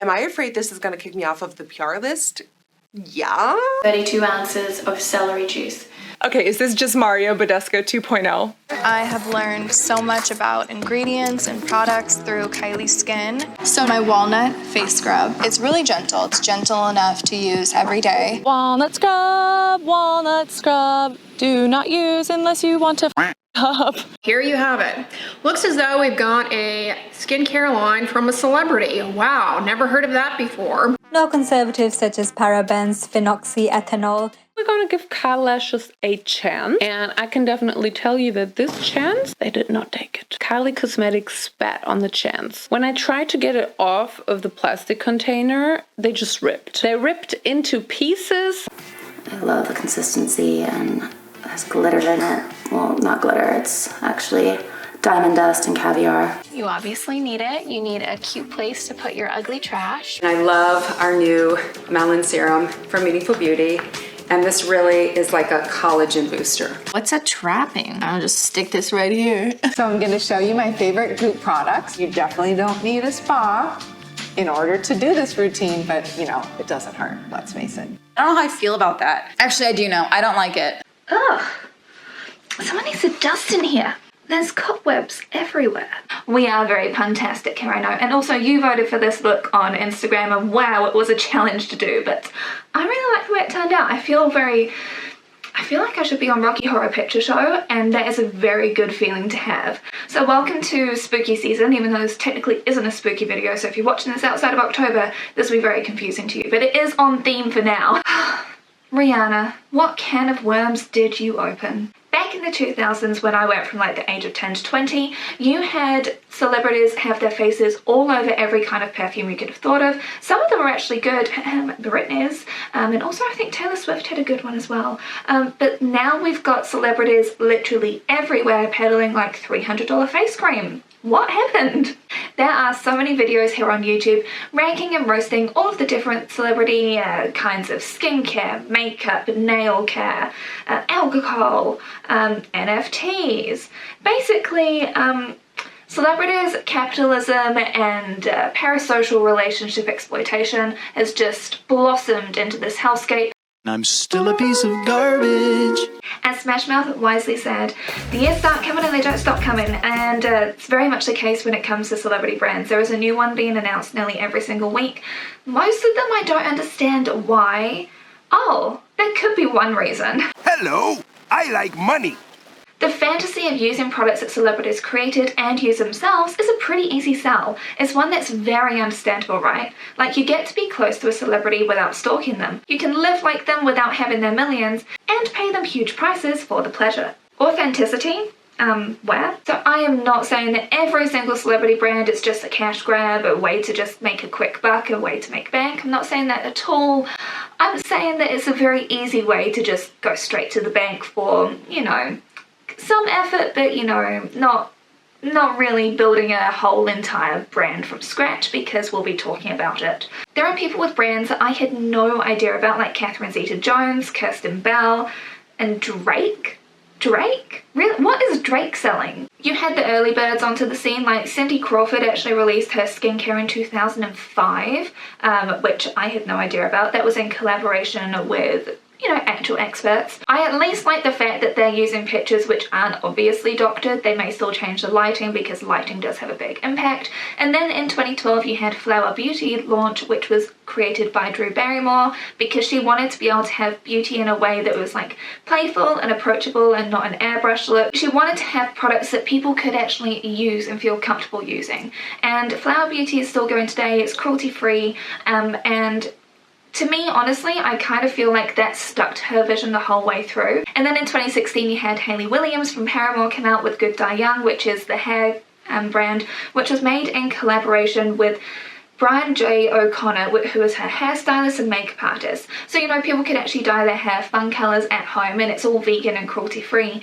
Am I afraid this is going to kick me off of the PR list? Yeah. 32 ounces of celery juice. Okay, is this just Mario Badescu 2.0? I have learned so much about ingredients and products through Kylie's Skin. So my walnut face scrub, it's really gentle. It's gentle enough to use every day. Walnut scrub. Do not use unless you want to up. Here you have it. Looks as though we've got a skincare line from a celebrity. Wow, never heard of that before. No conservatives such as parabens, phenoxyethanol. We're gonna give Kyle Lashes a chance, and I can definitely tell you that this chance, they did not take it. Kylie Cosmetics spat on the chance. When I tried to get it off of the plastic container, they just ripped. They ripped into pieces. I love the consistency and it has glitter in it. Well, not glitter, it's actually diamond dust and caviar. You obviously need it. You need a cute place to put your ugly trash. I love our new melon serum from Meaningful Beauty. And this really is like a collagen booster. What's a trapping? I'll just stick this right here. So I'm going to show you my favorite Goop products. You definitely don't need a spa in order to do this routine, but you know, it doesn't hurt, let's face it. I don't know how I feel about that. Actually, I do know. I don't like it. Ugh. Someone needs to dust in here. There's cobwebs everywhere. We are very puntastic here, I know. And also, you voted for this look on Instagram, and wow, it was a challenge to do, but I really like the way it turned out. I feel like I should be on Rocky Horror Picture Show, and that is a very good feeling to have. So welcome to spooky season, even though this technically isn't a spooky video, so if you're watching this outside of October, this will be very confusing to you, but it is on theme for now. Rihanna, what can of worms did you open? Back in the 2000s, when I went from like the age of 10 to 20, you had celebrities have their faces all over every kind of perfume you could have thought of. Some of them were actually good, Britney's, and also I think Taylor Swift had a good one as well. But now we've got celebrities literally everywhere peddling like $300 face cream. What happened? There are so many videos here on YouTube ranking and roasting all of the different celebrity kinds of skincare, makeup, nail care, alcohol, NFTs. Basically, celebrities, capitalism, and parasocial relationship exploitation has just blossomed into this hellscape. I'm still a piece of garbage. As Smash Mouth wisely said, the years start coming and they don't stop coming, and it's very much the case when it comes to celebrity brands. There is a new one being announced nearly every single week. Most of them I don't understand why. Oh, there could be one reason. Hello, I like money. The fantasy of using products that celebrities created and use themselves is a pretty easy sell. It's one that's very understandable, right? Like, you get to be close to a celebrity without stalking them. You can live like them without having their millions, and pay them huge prices for the pleasure. Authenticity? Where? So I am not saying that every single celebrity brand is just a cash grab, a way to just make a quick buck, a way to make bank. I'm not saying that at all. I'm saying that it's a very easy way to just go straight to the bank for, you know, some effort, but you know, not really building a whole entire brand from scratch, because we'll be talking about it. There are people with brands that I had no idea about, like Catherine Zeta-Jones, Kirsten Bell, and Drake? Drake? Really? What is Drake selling? You had the early birds onto the scene, like Cindy Crawford actually released her skincare in 2005, which I had no idea about. That was in collaboration with, you know, actual experts. I at least like the fact that they're using pictures which aren't obviously doctored. They may still change the lighting because lighting does have a big impact. And then in 2012 you had Flower Beauty launch, which was created by Drew Barrymore because she wanted to be able to have beauty in a way that was like playful and approachable and not an airbrush look. She wanted to have products that people could actually use and feel comfortable using. And Flower Beauty is still going today. It's cruelty free, and to me, honestly, I kind of feel like that stuck to her vision the whole way through. And then in 2016 you had Hayley Williams from Paramore come out with Good Die Young, which is the hair brand, which was made in collaboration with Brian J. O'Connor, who is her hairstylist and makeup artist. So, you know, people can actually dye their hair fun colours at home, and it's all vegan and cruelty free,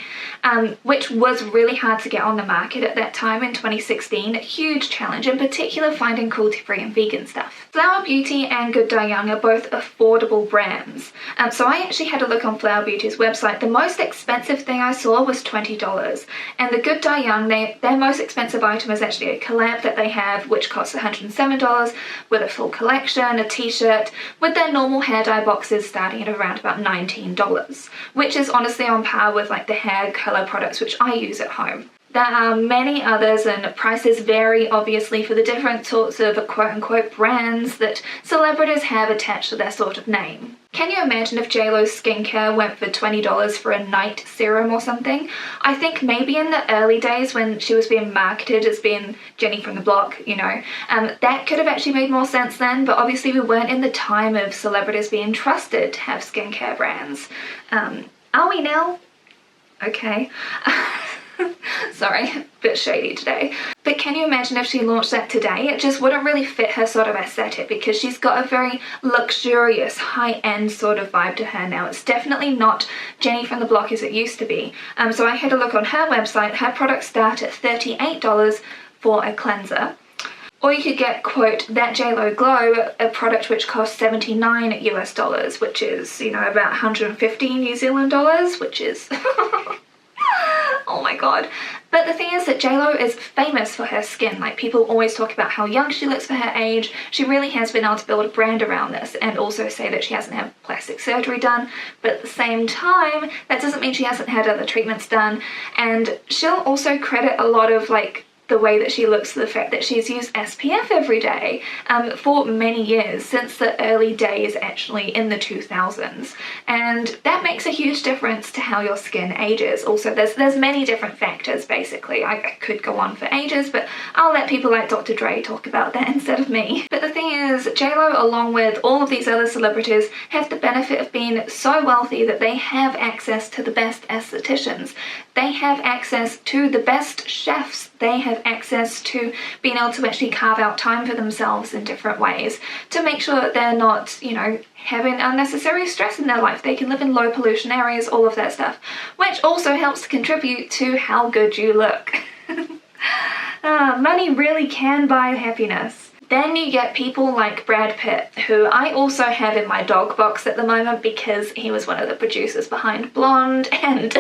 which was really hard to get on the market at that time in 2016. A huge challenge, in particular finding cruelty free and vegan stuff. Flower Beauty and Good Die Young are both affordable brands. So I actually had a look on Flower Beauty's website. The most expensive thing I saw was $20. And the Good Die Young, their most expensive item is actually a collab that they have, which costs $107. $20 with a full collection, a t-shirt, with their normal hair dye boxes starting at around about $19, which is honestly on par with like the hair color products which I use at home. There are many others, and prices vary obviously for the different sorts of quote-unquote brands that celebrities have attached to their sort of name. Can you imagine if JLo's skincare went for $20 for a night serum or something? I think maybe in the early days when she was being marketed as being Jenny from the block, you know, that could have actually made more sense then, but obviously we weren't in the time of celebrities being trusted to have skincare brands. Are we now? Okay. Sorry, a bit shady today. But can you imagine if she launched that today? It just wouldn't really fit her sort of aesthetic because she's got a very luxurious, high-end sort of vibe to her now. It's definitely not Jenny from the block as it used to be. So I had a look on her website. Her products start at $38 for a cleanser. Or you could get, quote, that JLo Glow, a product which costs $79 US, which is, you know, about 115 New Zealand dollars, which is... Oh my god. But the thing is that JLo is famous for her skin. Like, people always talk about how young she looks for her age. She really has been able to build a brand around this and also say that she hasn't had plastic surgery done. But at the same time, that doesn't mean she hasn't had other treatments done. And she'll also credit a lot of, like, the way that she looks to the fact that she's used SPF every day for many years, since the early days actually in the 2000s, and that makes a huge difference to how your skin ages. Also, there's many different factors basically. I could go on for ages, but I'll let people like Dr. Dre talk about that instead of me. But the thing is, JLo, along with all of these other celebrities, have the benefit of being so wealthy that they have access to the best estheticians. They have access to the best chefs. They have access to being able to actually carve out time for themselves in different ways to make sure that they're not, you know, having unnecessary stress in their life. They can live in low pollution areas, all of that stuff, which also helps to contribute to how good you look. Money really can buy happiness. Then you get people like Brad Pitt, who I also have in my dog box at the moment because he was one of the producers behind Blonde, and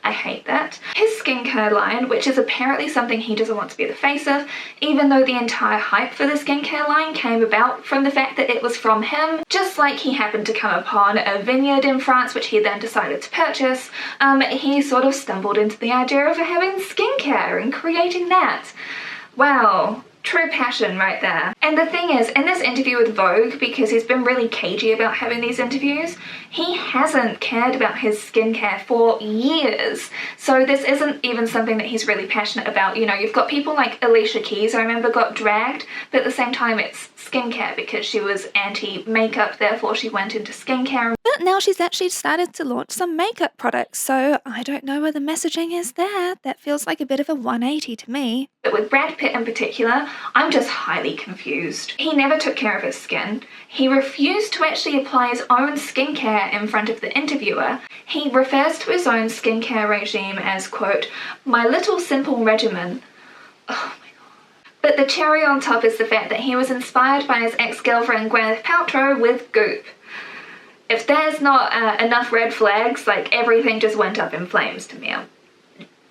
I hate that. His skincare line, which is apparently something he doesn't want to be the face of, even though the entire hype for the skincare line came about from the fact that it was from him, just like he happened to come upon a vineyard in France, which he then decided to purchase, he sort of stumbled into the idea of having skincare and creating that. Wow. True passion right there. And the thing is, in this interview with Vogue, because he's been really cagey about having these interviews, he hasn't cared about his skincare for years. So this isn't even something that he's really passionate about. You know, you've got people like Alicia Keys, I remember, got dragged, but at the same time it's skincare because she was anti-makeup, therefore she went into skincare. But now she's actually started to launch some makeup products, so I don't know where the messaging is there. That feels like a bit of a 180 to me. But with Brad Pitt in particular, I'm just highly confused. He never took care of his skin. He refused to actually apply his own skincare in front of the interviewer. He refers to his own skincare regime as, quote, my little simple regimen. Oh my god. But the cherry on top is the fact that he was inspired by his ex-girlfriend Gwyneth Paltrow with Goop. If there's not enough red flags, like everything just went up in flames to me.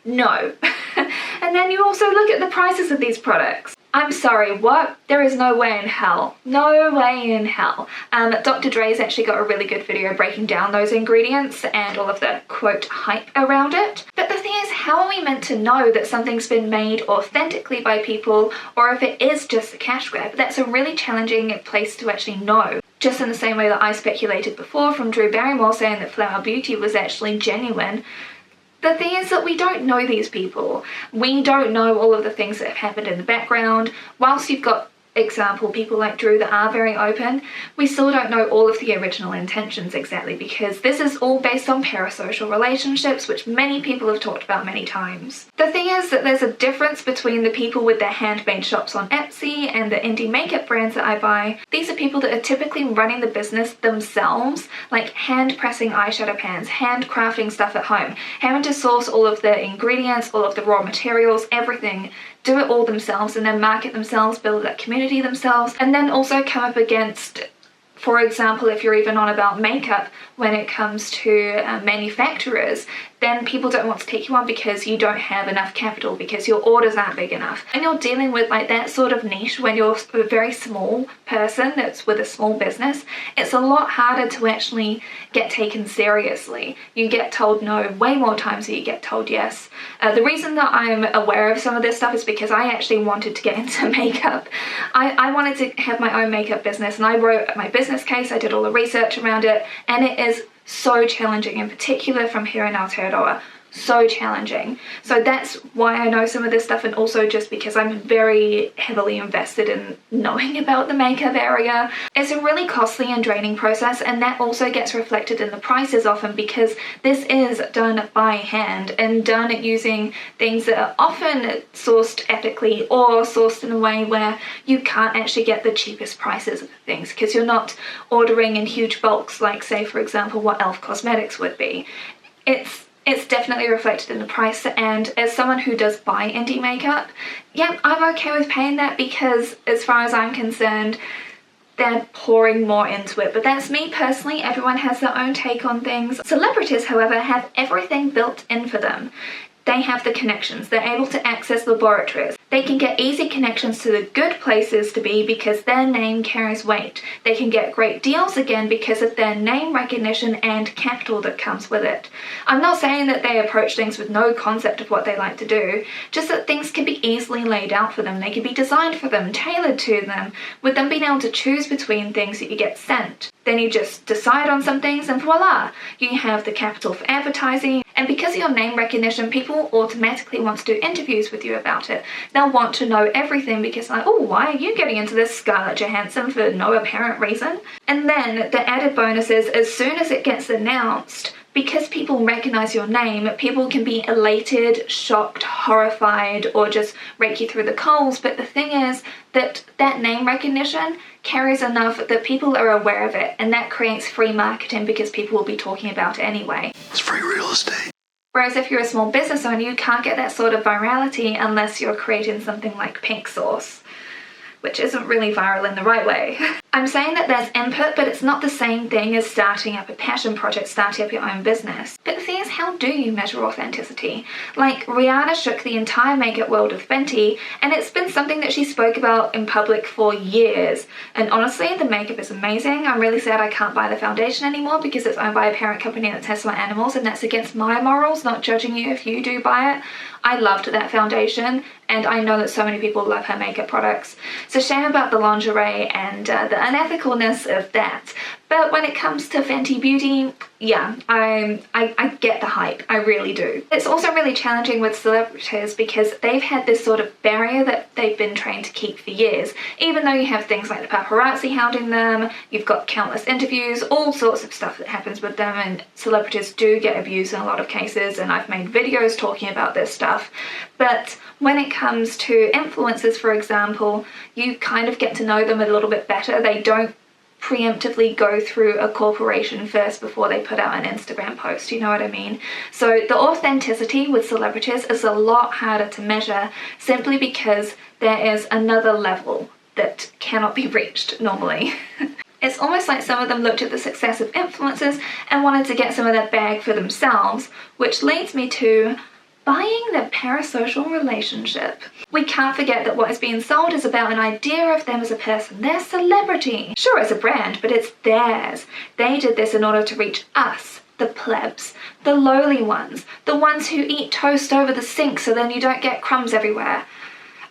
No. And then you also look at the prices of these products. I'm sorry, what? There is no way in hell. No way in hell. Dr. Dre's actually got a really good video breaking down those ingredients and all of the, quote, hype around it. But the thing is, how are we meant to know that something's been made authentically by people, or if it is just a cash grab? That's a really challenging place to actually know. Just in the same way that I speculated before from Drew Barrymore saying that Flower Beauty was actually genuine. The thing is that we don't know these people. We don't know all of the things that have happened in the background. Whilst you've got, example, people like Drew that are very open, we still don't know all of the original intentions exactly, because this is all based on parasocial relationships, which many people have talked about many times. The thing is that there's a difference between the people with their handmade shops on Etsy and the indie makeup brands that I buy. These are people that are typically running the business themselves, like hand pressing eyeshadow pans, hand crafting stuff at home, having to source all of the ingredients, all of the raw materials, everything, do it all themselves and then market themselves, build that community themselves, and then also come up against, for example, if you're even on about makeup, when it comes to manufacturers, then people don't want to take you on because you don't have enough capital, because your orders aren't big enough. And you're dealing with like that sort of niche when you're a very small person that's with a small business. It's a lot harder to actually get taken seriously. You get told no way more times than you get told yes. The reason that I'm aware of some of this stuff is because I actually wanted to get into makeup. I wanted to have my own makeup business, and I wrote my business case, I did all the research around it, and it is so challenging, in particular from here in Aotearoa. So challenging. So that's why I know some of this stuff, and also just because I'm very heavily invested in knowing about the makeup area. It's a really costly and draining process, and that also gets reflected in the prices often, because this is done by hand and done using things that are often sourced ethically or sourced in a way where you can't actually get the cheapest prices of things, because you're not ordering in huge bulks like, say for example, what e.l.f. Cosmetics would be. It's definitely reflected in the price, and as someone who does buy indie makeup, yeah, I'm okay with paying that, because as far as I'm concerned, they're pouring more into it. But that's me personally. Everyone has their own take on things. Celebrities, however, have everything built in for them. They have the connections. They're able to access laboratories. They can get easy connections to the good places to be because their name carries weight. They can get great deals again because of their name recognition and capital that comes with it. I'm not saying that they approach things with no concept of what they like to do, just that things can be easily laid out for them. They can be designed for them, tailored to them, with them being able to choose between things that you get sent. Then you just decide on some things and voila, you have the capital for advertising. And because of your name recognition, people automatically want to do interviews with you about it. They'll want to know everything because like, oh, why are you getting into this, Scarlett Johansson, for no apparent reason? And then the added bonus is, as soon as it gets announced, because people recognize your name, people can be elated, shocked, horrified, or just rake you through the coals. But the thing is that that name recognition carries enough that people are aware of it, and that creates free marketing because people will be talking about it anyway. It's free real estate. Whereas if you're a small business owner, you can't get that sort of virality unless you're creating something like pink sauce, which isn't really viral in the right way. I'm saying that there's input, but it's not the same thing as starting up a passion project, starting up your own business. But the thing is, how do you measure authenticity? Like, Rihanna shook the entire makeup world with Fenty, and it's been something that she spoke about in public for years. And honestly, the makeup is amazing. I'm really sad I can't buy the foundation anymore because it's owned by a parent company that tests on animals, and that's against my morals, not judging you if you do buy it. I loved that foundation, and I know that so many people love her makeup products. So shame about the lingerie and the unethicalness of that. But when it comes to Fenty Beauty, yeah, I get the hype, I really do. It's also really challenging with celebrities because they've had this sort of barrier that they've been trained to keep for years. Even though you have things like the paparazzi hounding them, you've got countless interviews, all sorts of stuff that happens with them, and celebrities do get abused in a lot of cases, and I've made videos talking about this stuff. But when it comes to influencers, for example, you kind of get to know them a little bit better. They don't preemptively go through a corporation first before they put out an Instagram post, you know what I mean? So the authenticity with celebrities is a lot harder to measure simply because there is another level that cannot be reached normally. It's almost like some of them looked at the success of influencers and wanted to get some of that bag for themselves, which leads me to buying the parasocial relationship. We can't forget that what is being sold is about an idea of them as a person, their celebrity. Sure, it's a brand, but it's theirs. They did this in order to reach us, the plebs, the lowly ones, the ones who eat toast over the sink so then you don't get crumbs everywhere.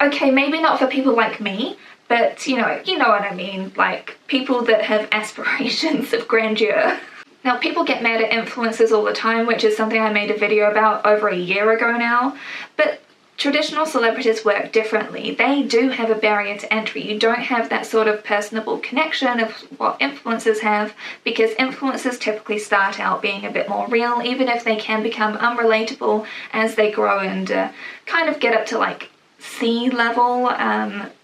Okay, maybe not for people like me, but you know what I mean, like people that have aspirations of grandeur. Now, people get mad at influencers all the time, which is something I made a video about over a year ago now, but traditional celebrities work differently. They do have a barrier to entry. You don't have that sort of personable connection of what influencers have, because influencers typically start out being a bit more real, even if they can become unrelatable as they grow and kind of get up to like C level,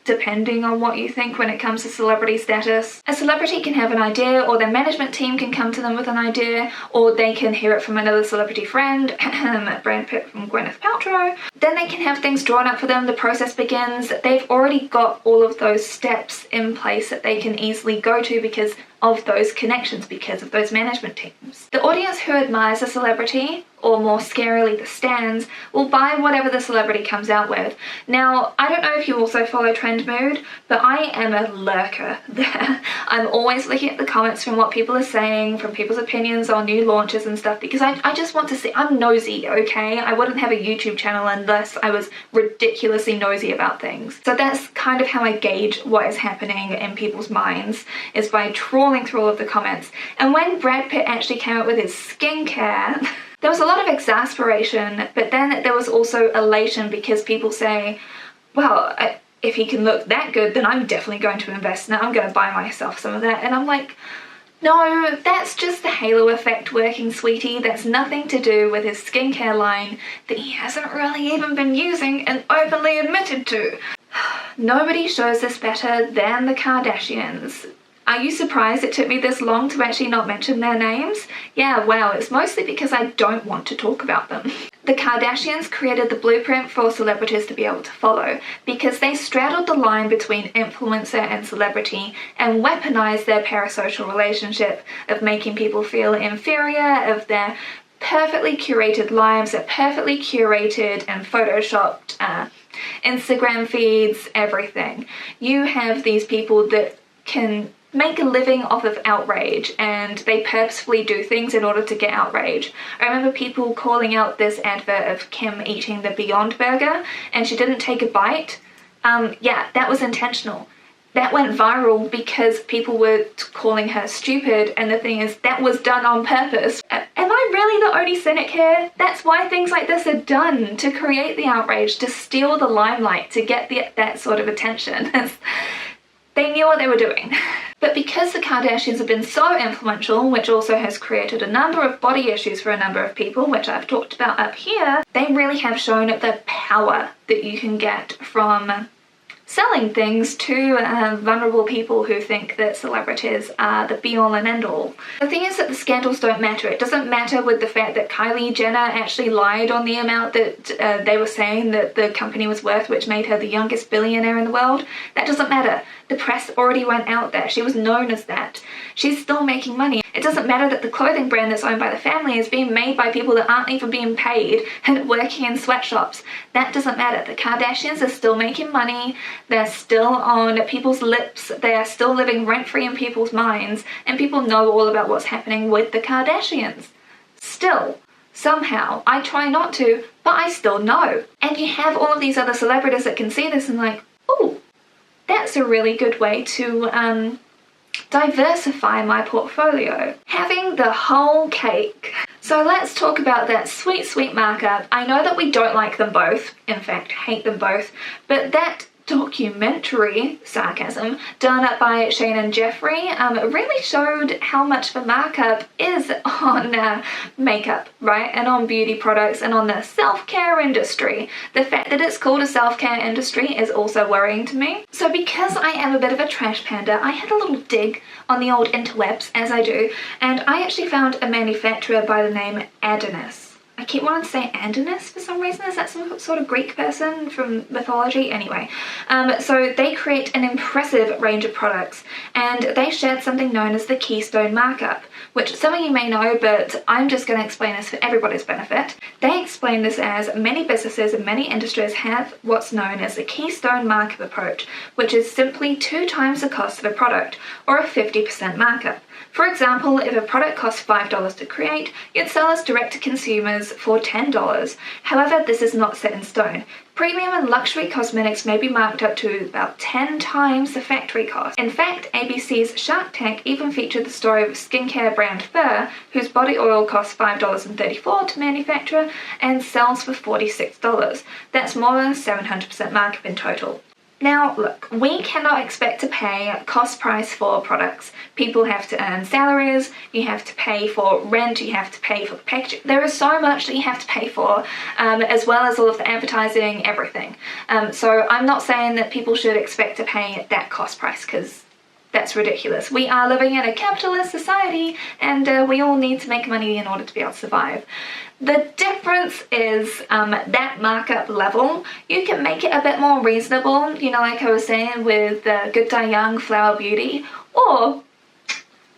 depending on what you think when it comes to celebrity status. A celebrity can have an idea, or their management team can come to them with an idea, or they can hear it from another celebrity friend, Brad Pitt from Gwyneth Paltrow. Then they can have things drawn up for them, the process begins. They've already got all of those steps in place that they can easily go to because of those connections, because of those management teams. The audience who admires a celebrity, or more scarily the stans, will buy whatever the celebrity comes out with. Now, I don't know if you also follow Trend Mood, but I am a lurker there. I'm always looking at the comments from what people are saying, from people's opinions on new launches and stuff, because I just want to see. I'm nosy, okay? I wouldn't have a YouTube channel unless I was ridiculously nosy about things. So that's kind of how I gauge what is happening in people's minds, is by trawling through all of the comments. And when Brad Pitt actually came out with his skincare, there was a lot of exasperation, but then there was also elation, because people say, well, if he can look that good, then I'm definitely going to invest in it. I'm going to buy myself some of that. And I'm like, no, that's just the halo effect working, sweetie. That's nothing to do with his skincare line that he hasn't really even been using and openly admitted to. Nobody shows this better than the Kardashians. Are you surprised it took me this long to actually not mention their names? Yeah, wow, it's mostly because I don't want to talk about them. The Kardashians created the blueprint for celebrities to be able to follow, because they straddled the line between influencer and celebrity and weaponized their parasocial relationship of making people feel inferior, of their perfectly curated lives, their perfectly curated and photoshopped Instagram feeds, everything. You have these people that can make a living off of outrage, and they purposefully do things in order to get outrage. I remember people calling out this advert of Kim eating the Beyond Burger and she didn't take a bite. Yeah, that was intentional. That went viral because people were calling her stupid, and the thing is, that was done on purpose. Am I really the only cynic here? That's why things like this are done, to create the outrage, to steal the limelight, to get that sort of attention. They knew what they were doing. But because the Kardashians have been so influential, which also has created a number of body issues for a number of people, which I've talked about up here, they really have shown the power that you can get from selling things to vulnerable people who think that celebrities are the be-all and end-all. The thing is that the scandals don't matter. It doesn't matter with the fact that Kylie Jenner actually lied on the amount that they were saying that the company was worth, which made her the youngest billionaire in the world. That doesn't matter. The press already went out there. She was known as that. She's still making money. It doesn't matter that the clothing brand that's owned by the family is being made by people that aren't even being paid and working in sweatshops. That doesn't matter. The Kardashians are still making money. They're still on people's lips. They are still living rent-free in people's minds, and people know all about what's happening with the Kardashians. Still, somehow, I try not to, but I still know. And you have all of these other celebrities that can see this and like, ooh, that's a really good way to diversify my portfolio. Having the whole cake. So let's talk about that sweet, sweet markup. I know that we don't like them both, in fact, hate them both, but that documentary, sarcasm, done up by Shane and Jeffrey really showed how much the markup is on makeup, right? And on beauty products and on the self-care industry. The fact that it's called a self-care industry is also worrying to me. So because I am a bit of a trash panda, I had a little dig on the old interwebs, as I do, and I actually found a manufacturer by the name Adonis. I keep wanting to say Andonus for some reason. Is that some sort of Greek person from mythology? Anyway, so they create an impressive range of products, and they shared something known as the Keystone Markup, which some of you may know, but I'm just going to explain this for everybody's benefit. They explain this as many businesses and many industries have what's known as the Keystone Markup approach, which is simply 2 times the cost of a product, or a 50% markup. For example, if a product costs $5 to create, you'd sell as direct to consumers for $10. However, this is not set in stone. Premium and luxury cosmetics may be marked up to about 10 times the factory cost. In fact, ABC's Shark Tank even featured the story of skincare brand Fur, whose body oil costs $5.34 to manufacture and sells for $46. That's more than a 700% markup in total. Now, look, we cannot expect to pay cost price for products. People have to earn salaries, you have to pay for rent, you have to pay for packaging. There is so much that you have to pay for, as well as all of the advertising, everything. So I'm not saying that people should expect to pay that cost price, because that's ridiculous. We are living in a capitalist society, and we all need to make money in order to be able to survive. The difference is that markup level. You can make it a bit more reasonable, you know, like I was saying with Good Die Young Flower Beauty, or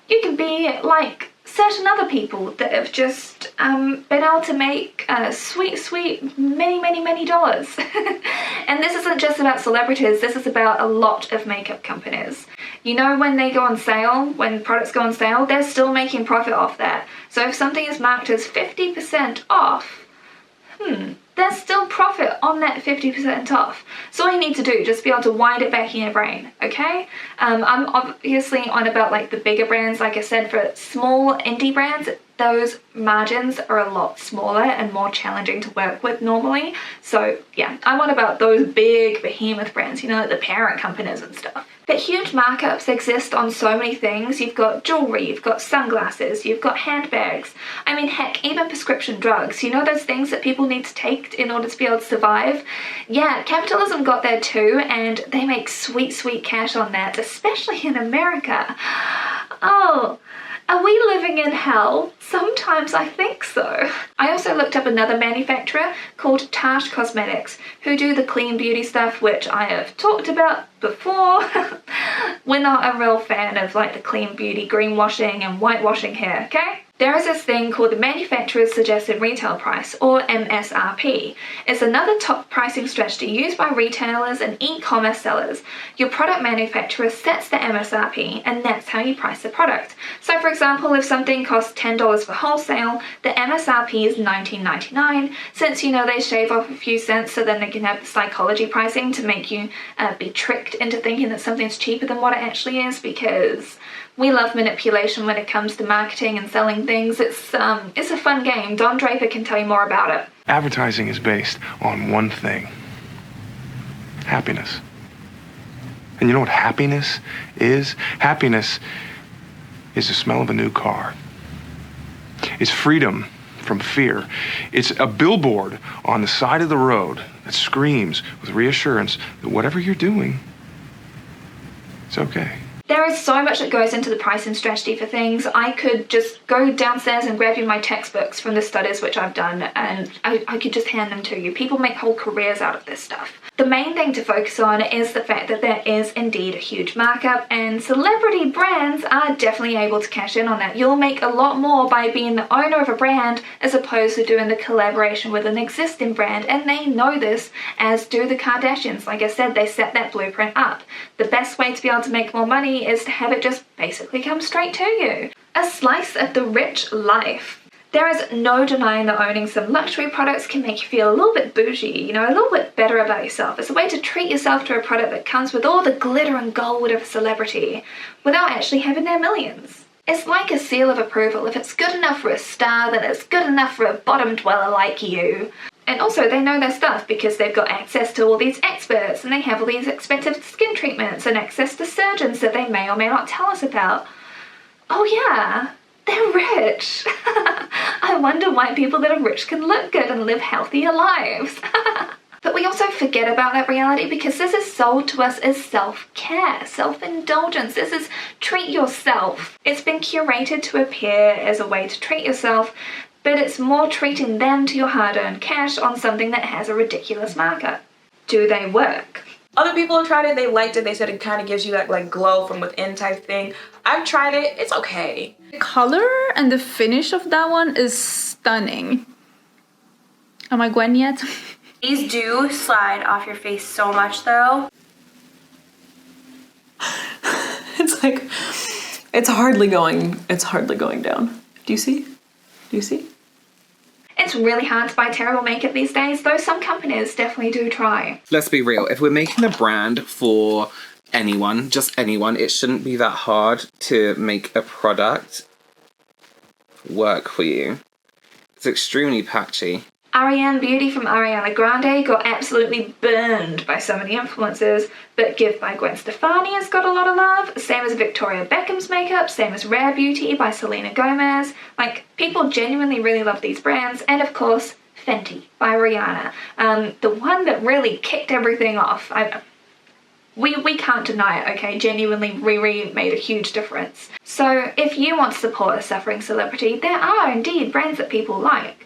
You can be like certain other people that have just been able to make sweet, many dollars. And this isn't just about celebrities, this is about a lot of makeup companies. You know, when they go on sale, when products go on sale, they're still making profit off that. So if something is marked as 50% off, there's still profit on that 50% off. So all you need to do, just be able to wind it back in your brain, okay? I'm obviously on about like the bigger brands. Like I said, for small indie brands, those margins are a lot smaller and more challenging to work with normally. So yeah, I'm on about those big behemoth brands, you know, like the parent companies and stuff. But huge markups exist on so many things. You've got jewelry, you've got sunglasses, you've got handbags. I mean, heck, even prescription drugs. You know those things that people need to take in order to be able to survive? Yeah, capitalism got there too, and they make sweet cash on that, especially in America. Oh, are we living in hell? Sometimes I think so. I also looked up another manufacturer called Tash Cosmetics, who do the clean beauty stuff, which I have talked about before. We're not a real fan of like the clean beauty greenwashing and whitewashing here, okay? There is this thing called the Manufacturer's Suggested Retail Price, or MSRP. It's another top pricing strategy used by retailers and e-commerce sellers. Your product manufacturer sets the MSRP, and that's how you price the product. So for example, if something costs $10 for wholesale, the MSRP is $19.99. Since, you know, they shave off a few cents so then they can have the psychology pricing to make you be tricked into thinking that something's cheaper than what it actually is, because we love manipulation when it comes to marketing and selling things. It's a fun game. Don Draper can tell you more about it. Advertising is based on one thing: happiness. And you know what happiness is? Happiness is the smell of a new car. It's freedom from fear. It's a billboard on the side of the road that screams with reassurance that whatever you're doing, it's okay. There is so much that goes into the pricing strategy for things. I could just go downstairs and grab you my textbooks from the studies which I've done, and I could just hand them to you. People make whole careers out of this stuff. The main thing to focus on is the fact that there is indeed a huge markup, and celebrity brands are definitely able to cash in on that. You'll make a lot more by being the owner of a brand as opposed to doing the collaboration with an existing brand, and they know this, as do the Kardashians. Like I said, they set that blueprint up. The best way to be able to make more money is to have it just basically come straight to you. A slice of the rich life. There is no denying that owning some luxury products can make you feel a little bit bougie, you know, a little bit better about yourself. It's a way to treat yourself to a product that comes with all the glitter and gold of a celebrity without actually having their millions. It's like a seal of approval. If it's good enough for a star, then it's good enough for a bottom dweller like you. And also they know their stuff because they've got access to all these experts, and they have all these expensive skin treatments and access to surgeons that they may or may not tell us about. Oh yeah, they're rich. I wonder why people that are rich can look good and live healthier lives. But we also forget about that reality because this is sold to us as self-care, self-indulgence. This is treat yourself. It's been curated to appear as a way to treat yourself, but it's more treating them to your hard-earned cash on something that has a ridiculous markup. Do they work? Other people have tried it, they liked it, they said it kind of gives you that like glow from within type thing. I've tried it, it's okay. The color and the finish of that one is stunning. Am I Gwen yet? These do slide off your face so much though. It's like, it's hardly going down. Do you see? Do you see? It's really hard to buy terrible makeup these days, though some companies definitely do try. Let's be real. If we're making a brand for anyone, just anyone, it shouldn't be that hard to make a product work for you. It's extremely patchy. Ariane Beauty from Ariana Grande got absolutely burned by so many influencers, but Give by Gwen Stefani has got a lot of love, same as Victoria Beckham's makeup, same as Rare Beauty by Selena Gomez. Like, people genuinely really love these brands, and of course, Fenty by Rihanna. The one that really kicked everything off. We can't deny it, okay? Genuinely, Riri made a huge difference. So, if you want to support a suffering celebrity, there are indeed brands that people like.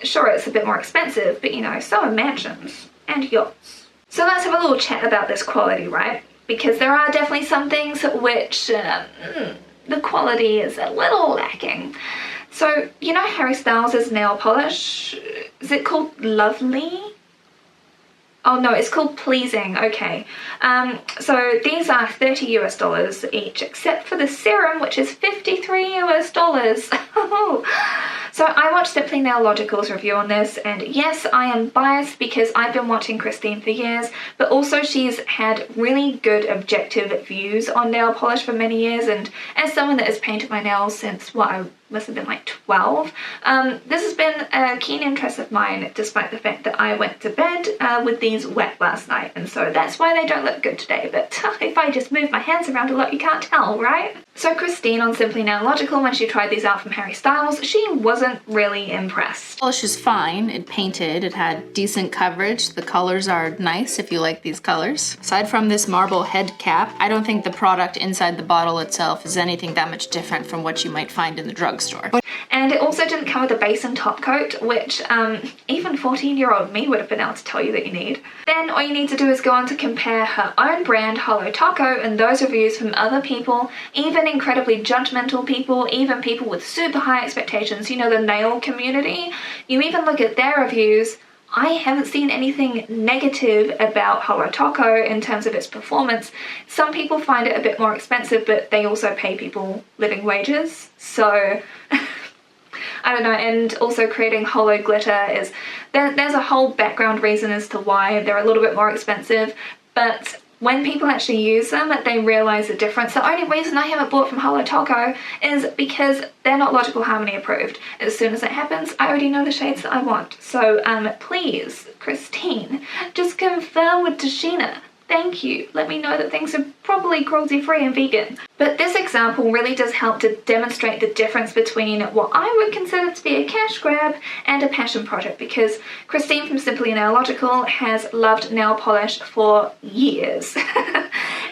Sure, it's a bit more expensive, but you know, so are mansions and yachts. So let's have a little chat about this quality, right? Because there are definitely some things which the quality is a little lacking. So, you know Harry Styles' nail polish? Is it called Lovely? Oh no, it's called Pleasing, okay. So these are $30 US each, except for the serum, which is $53 US. So I watched Simply Nailogical's review on this, and yes, I am biased because I've been watching Christine for years, but also she's had really good objective views on nail polish for many years, and as someone that has painted my nails since, what, I must have been like 12, this has been a keen interest of mine, despite the fact that I went to bed with these wet last night, and so that's why they don't look good today. But if I just move my hands around a lot, you can't tell, right? So Christine on Simply Nailogical, when she tried these out from Harry Styles, she wasn't really impressed. Polish is fine. It painted, it had decent coverage. The colors are nice if you like these colors. Aside from this marble head cap, I don't think the product inside the bottle itself is anything that much different from what you might find in the drugstore. And it also didn't come with a base and top coat, which even 14-year-old me would have been able to tell you that you need. Then all you need to do is go on to compare her own brand, Holo Taco, and those reviews from other people, even incredibly judgmental people, even people with super high expectations, you know, the nail community. You even look at their reviews. I haven't seen anything negative about Holo Taco in terms of its performance. Some people find it a bit more expensive, but they also pay people living wages, so I don't know. And also creating holo glitter is, there's a whole background reason as to why they're a little bit more expensive, but when people actually use them, they realize the difference. The only reason I haven't bought from Holo Taco is because they're not Logical Harmony approved. As soon as that happens, I already know the shades that I want. So please, Christine, just confirm with Tashina. Thank you. Let me know that things are probably cruelty-free and vegan. But this example really does help to demonstrate the difference between what I would consider to be a cash grab and a passion project, because Christine from Simply Nailogical has loved nail polish for years.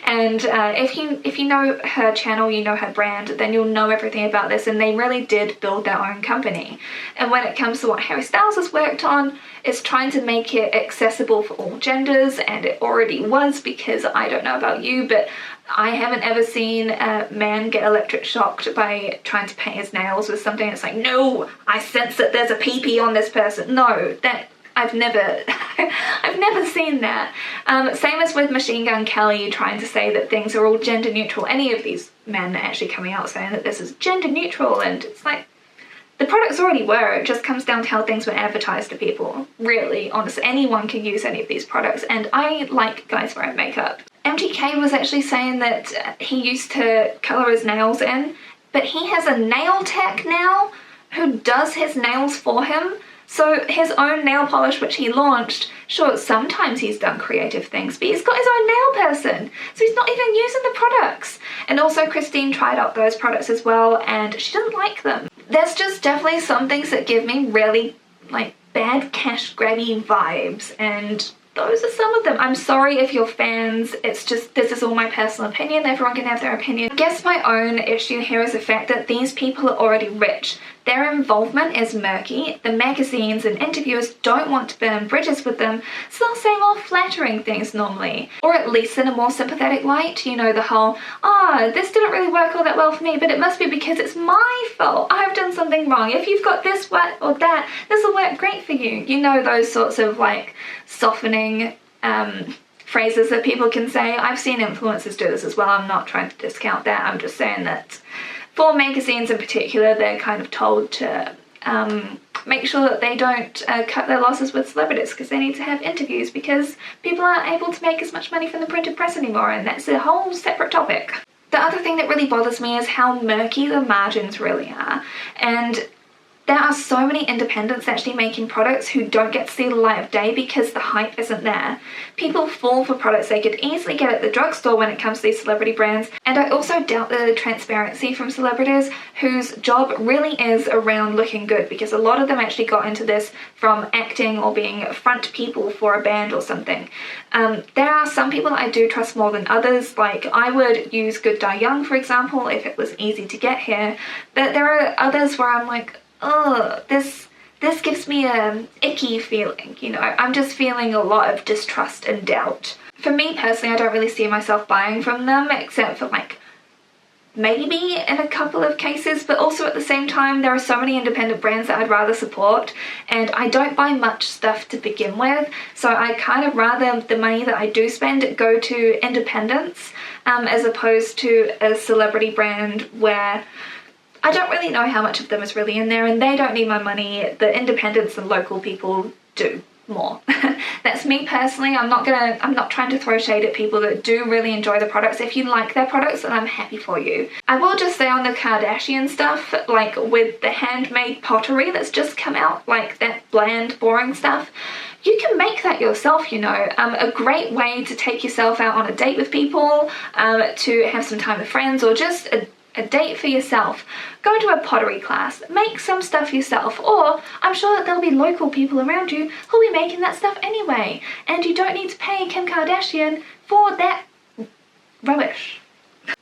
And if you know her channel, you know her brand, then you'll know everything about this, and they really did build their own company. And when it comes to what Harry Styles has worked on, it's trying to make it accessible for all genders, and it already was, because I don't know about you, but I haven't ever seen a man get electric shocked by trying to paint his nails with something that's like, no, I sense that there's a pee-pee on this person. No, that I've never seen that. Same as with Machine Gun Kelly trying to say that things are all gender neutral. Any of these men are actually coming out saying that this is gender neutral, and it's like, the products already were. It just comes down to how things were advertised to people. Really, honestly, anyone can use any of these products, and I like guys wearing makeup. MGK was actually saying that he used to colour his nails in, but he has a nail tech now who does his nails for him. So his own nail polish, which he launched, sure, sometimes he's done creative things, but he's got his own nail person, so he's not even using the products. And also Christine tried out those products as well, and she didn't like them. There's just definitely some things that give me really, like, bad cash grabby vibes, and those are some of them. I'm sorry if you're fans, it's just, this is all my personal opinion, everyone can have their opinion. I guess my own issue here is the fact that these people are already rich. Their involvement is murky, the magazines and interviewers don't want to burn bridges with them, so they'll say more flattering things normally. Or at least in a more sympathetic light, you know, the whole, this didn't really work all that well for me, but it must be because it's my fault, I've done something wrong, if you've got this or that, this will work great for you. You know, those sorts of like softening phrases that people can say. I've seen influencers do this as well, I'm not trying to discount that, I'm just saying that for magazines in particular, they're kind of told to make sure that they don't cut their losses with celebrities, because they need to have interviews, because people aren't able to make as much money from the printed press anymore, and that's a whole separate topic. The other thing that really bothers me is how murky the margins really are, and there are so many independents actually making products who don't get to see the light of day because the hype isn't there. People fall for products they could easily get at the drugstore when it comes to these celebrity brands, and I also doubt the transparency from celebrities whose job really is around looking good, because a lot of them actually got into this from acting or being front people for a band or something. There are some people that I do trust more than others, like I would use Good Die Young for example if it was easy to get here, but there are others where I'm like, oh, this gives me an icky feeling, you know, I'm just feeling a lot of distrust and doubt. For me personally, I don't really see myself buying from them except for like maybe in a couple of cases, but also at the same time there are so many independent brands that I'd rather support, and I don't buy much stuff to begin with, so I kind of rather the money that I do spend go to independents as opposed to a celebrity brand where I don't really know how much of them is really in there, and they don't need my money. The independents and local people do more. That's me personally. I'm not trying to throw shade at people that do really enjoy the products. If you like their products, then I'm happy for you. I will just say on the Kardashian stuff, like with the handmade pottery that's just come out, like that bland, boring stuff, you can make that yourself, you know. A great way to take yourself out on a date with people, to have some time with friends, or just a date for yourself. Go to a pottery class, make some stuff yourself, or I'm sure that there'll be local people around you who'll be making that stuff anyway, and you don't need to pay Kim Kardashian for that rubbish.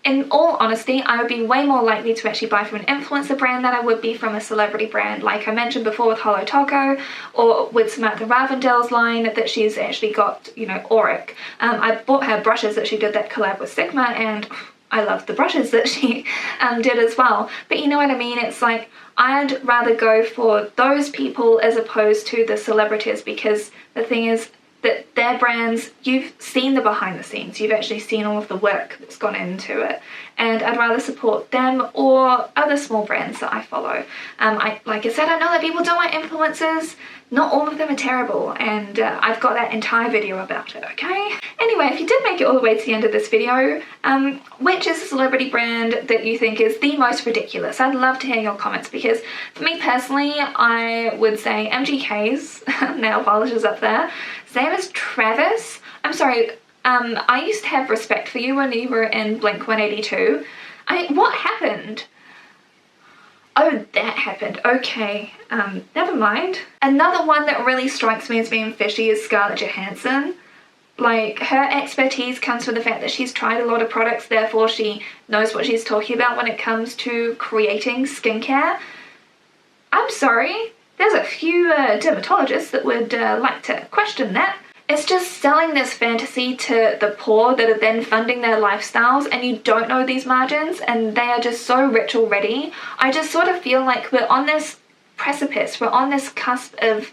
In all honesty, I would be way more likely to actually buy from an influencer brand than I would be from a celebrity brand, like I mentioned before with Holo Taco, or with Samantha Ravendell's line that she's actually got, you know, Auric. I bought her brushes that she did that collab with Sigma, and I love the brushes that she did as well. But you know what I mean? It's like, I'd rather go for those people as opposed to the celebrities, because the thing is that their brands, you've seen the behind the scenes, you've actually seen all of the work that's gone into it, and I'd rather support them or other small brands that I follow. Like I said, I know that people don't like influencers. Not all of them are terrible, and I've got that entire video about it, okay? Anyway, if you did make it all the way to the end of this video, which is a celebrity brand that you think is the most ridiculous? I'd love to hear your comments, because for me personally, I would say MGK's nail polish is up there. Same as Travis. I'm sorry, I used to have respect for you when you were in Blink-182. What happened? Oh, that happened. Okay, never mind. Another one that really strikes me as being fishy is Scarlett Johansson. Like, her expertise comes from the fact that she's tried a lot of products, therefore she knows what she's talking about when it comes to creating skincare. I'm sorry, there's a few dermatologists that would like to question that. It's just selling this fantasy to the poor that are then funding their lifestyles, and you don't know these margins, and they are just so rich already. I just sort of feel like we're on this precipice, we're on this cusp of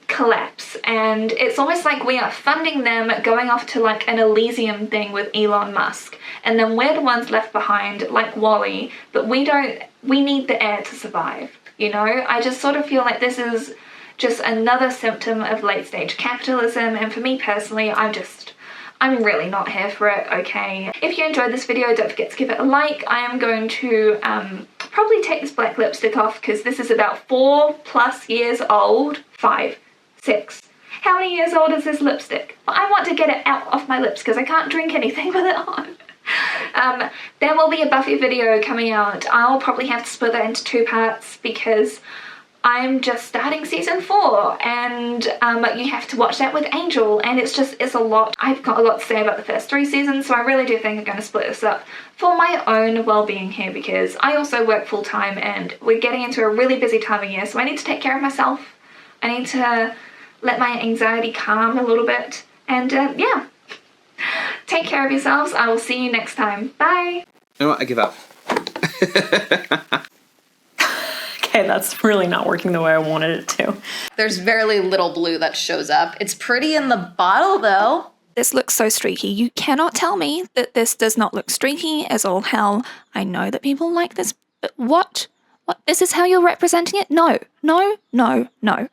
collapse, and it's almost like we are funding them going off to like an Elysium thing with Elon Musk, and then we're the ones left behind like Wall-E, but we need the air to survive, you know? I just sort of feel like this is just another symptom of late stage capitalism, and for me personally, I'm really not here for it, okay? If you enjoyed this video, don't forget to give it a like. I am going to probably take this black lipstick off, because this is about 4+ years old. 5, 6. How many years old is this lipstick? Well, I want to get it out off my lips because I can't drink anything with it on. There will be a Buffy video coming out. I'll probably have to split that into 2 parts because I'm just starting season 4, and you have to watch that with Angel, and it's a lot. I've got a lot to say about the first 3 seasons, so I really do think I'm going to split this up for my own well-being here, because I also work full-time and we're getting into a really busy time of year, so I need to take care of myself. I need to let my anxiety calm a little bit, and yeah. Take care of yourselves. I will see you next time. Bye! You know what? I give up. Okay, that's really not working the way I wanted it to. There's very little blue that shows up. It's pretty in the bottle though. This looks so streaky. You cannot tell me that this does not look streaky as all hell. I know that people like this, but what? What? This is how you're representing it? No, no, no, no.